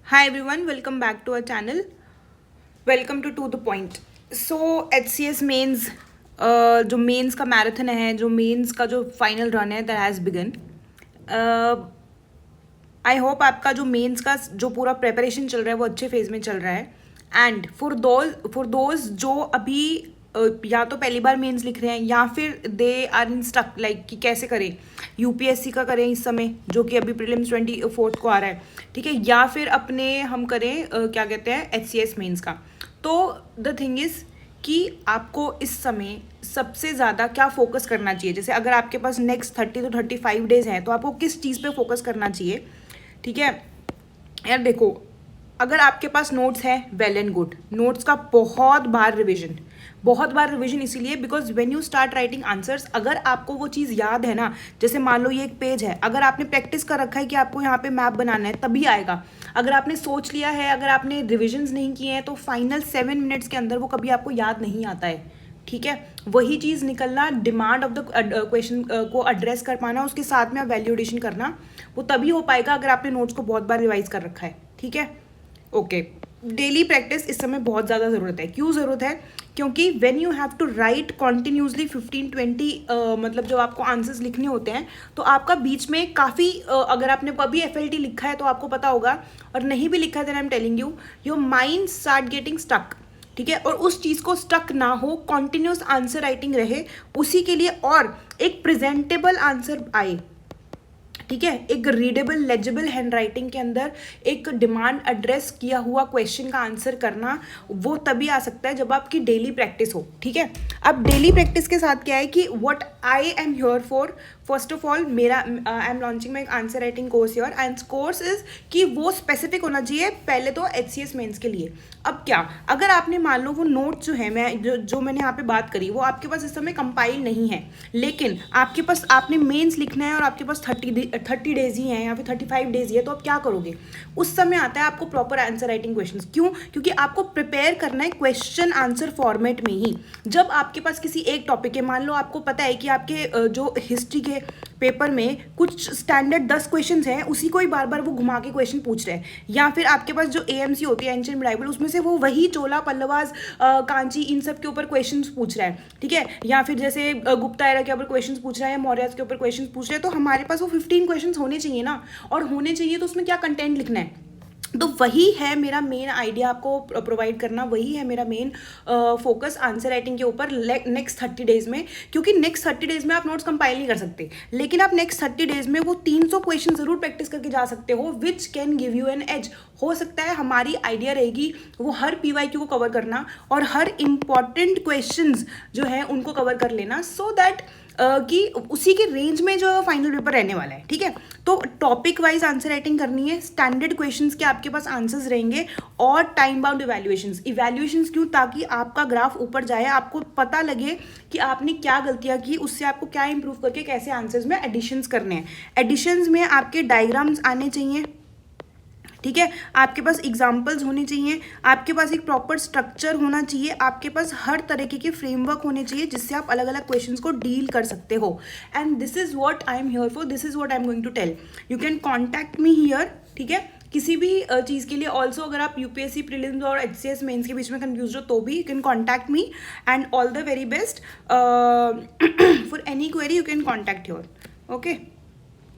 Hi everyone, welcome back to our channel. Welcome to the point. So HCS mains जो mains का marathon है, जो mains का जो फाइनल रन है, that has began. I hope आपका जो मेंस का जो पूरा प्रेपरेशन चल रहा है वो अच्छे फेज में चल रहा है. एंड फॉर दोज जो अभी या तो पहली बार मेंस लिख रहे हैं या फिर they are in stuck like कि कैसे करें, यूपीएससी का करें इस समय जो कि अभी प्रीलिम्स 24 को आ रहा है, ठीक है, या फिर अपने हम करें क्या कहते हैं एचसीएस मेंस का. तो द थिंग इज़ कि आपको इस समय सबसे ज़्यादा क्या फोकस करना चाहिए. जैसे अगर आपके पास नेक्स्ट 30 to 35 डेज हैं तो आपको किस चीज़ पे फोकस करना चाहिए, ठीक है. यार देखो, अगर आपके पास नोट्स हैं वेल एंड गुड. नोट्स का बहुत बार रिविजन इसीलिए because when you start writing answers, अगर आपको वो चीज़ याद है ना, जैसे मान लो ये एक पेज है, अगर आपने प्रैक्टिस कर रखा है कि आपको यहाँ पे मैप बनाना है तभी आएगा. अगर आपने सोच लिया है, अगर आपने रिविजन्स नहीं किए हैं तो फाइनल 7 मिनट्स के अंदर वो कभी आपको याद नहीं आता है, ठीक है. वही चीज़ निकलना, डिमांड ऑफ द क्वेश्चन को एड्रेस कर पाना, उसके साथ में आप वैल्यू एडिशन करना, वो तभी हो पाएगा अगर आपने नोट्स को बहुत बार रिवाइज कर रखा है, ठीक है. ओके, डेली प्रैक्टिस इस समय बहुत ज़्यादा ज़रूरत है. क्यों ज़रूरत है? क्योंकि when you have to write continuously 15-20 मतलब जब आपको आंसर्स लिखने होते हैं तो आपका बीच में काफ़ी अगर आपने कभी एफएलटी लिखा है तो आपको पता होगा, और नहीं भी लिखा है then I am telling you, your mind start getting stuck, ठीक है. और उस चीज़ को स्टक ना हो, कॉन्टिन्यूस आंसर राइटिंग रहे, उसी के लिए और एक प्रेजेंटेबल आंसर आए, ठीक है, एक रीडेबल लेजिबल हैंड राइटिंग के अंदर एक डिमांड एड्रेस किया हुआ क्वेश्चन का आंसर करना, वो तभी आ सकता है जब आपकी डेली प्रैक्टिस हो, ठीक है. अब डेली प्रैक्टिस के साथ क्या है कि what I am here for, first of all मेरा I am launching my answer writing course your, and course is कि वो स्पेसिफिक होना चाहिए पहले तो एचसीएस मेंस के लिए. अब क्या, अगर आपने मान लो वो नोट जो है, मैं जो मैंने यहाँ पे बात करी, वो आपके पास इस समय कंपाइल नहीं है, लेकिन आपके पास आपने मेंस लिखना है और आपके पास 30 डेज ही हैं या फिर 35 डेज ही है, तो आप क्या करोगे. उस समय आता है आपको प्रॉपर आंसर राइटिंग क्वेश्चन. क्यों? क्योंकि आपको प्रिपेयर करना है क्वेश्चन आंसर फॉर्मेट में ही. जब आपके पास किसी एक टॉपिक है, मान लो आपको पता है कि आपके जो हिस्ट्री के पेपर में कुछ स्टैंडर्ड 10 क्वेश्चन हैं, उसी को ही बार बार वो घुमा के क्वेश्चन पूछ रहे हैं, या फिर आपके पास जो एएमसी होती है एंशिएंट मिडाइवल, उसमें से वो वही चोला पल्लवास कांची इन सब के ऊपर क्वेश्चन पूछ रहा है, ठीक है, या फिर जैसे गुप्ता एरा के ऊपर क्वेश्चन पूछ रहा है, मौर्य के ऊपर क्वेश्चन पूछ रहे हैं, तो हमारे पास वो 15 क्वेश्चन होने चाहिए ना. और होने चाहिए तो उसमें क्या कंटेंट लिखना है. तो वही है मेरा मेन आइडिया आपको प्रोवाइड करना, वही है मेरा मेन फोकस आंसर राइटिंग के ऊपर नेक्स्ट 30 डेज में. क्योंकि नेक्स्ट 30 डेज में आप नोट्स कंपाइल नहीं कर सकते, लेकिन आप नेक्स्ट 30 डेज में वो 300 क्वेश्चन जरूर प्रैक्टिस करके जा सकते हो, which can give you an edge. हो सकता है हमारी आइडिया रहेगी वो हर पीवाईक्यू को कवर करना और हर इंपॉर्टेंट क्वेश्चंस जो है उनको कवर कर लेना, सो दैट कि उसी के रेंज में जो फाइनल पेपर रहने वाला है, ठीक है. तो टॉपिक वाइज आंसर राइटिंग करनी है, स्टैंडर्ड क्वेश्चंस के आपके पास आंसर्स रहेंगे, और टाइम बाउंड इवैल्यूएशंस क्यों? ताकि आपका ग्राफ ऊपर जाए, आपको पता लगे कि आपने क्या गलतियां की, उससे आपको क्या इंप्रूव करके कैसे आंसर्स में एडिशंस करने हैं. एडिशंस में आपके डायग्राम्स आने चाहिए, ठीक है, आपके पास एग्जाम्पल्स होने चाहिए, आपके पास एक प्रॉपर स्ट्रक्चर होना चाहिए, आपके पास हर तरीके के फ्रेमवर्क होने चाहिए जिससे आप अलग अलग क्वेश्चंस को डील कर सकते हो. And this is what I am here for, this is what I am going to tell. You can contact me here, ठीक है, किसी भी चीज़ के लिए. ऑल्सो अगर आप यूपीएससी प्रीलिम्स और एचसीएस मेंस के बीच में कंफ्यूज हो तो भी you can contact me, and all the very best. For any query you can contact here. Okay.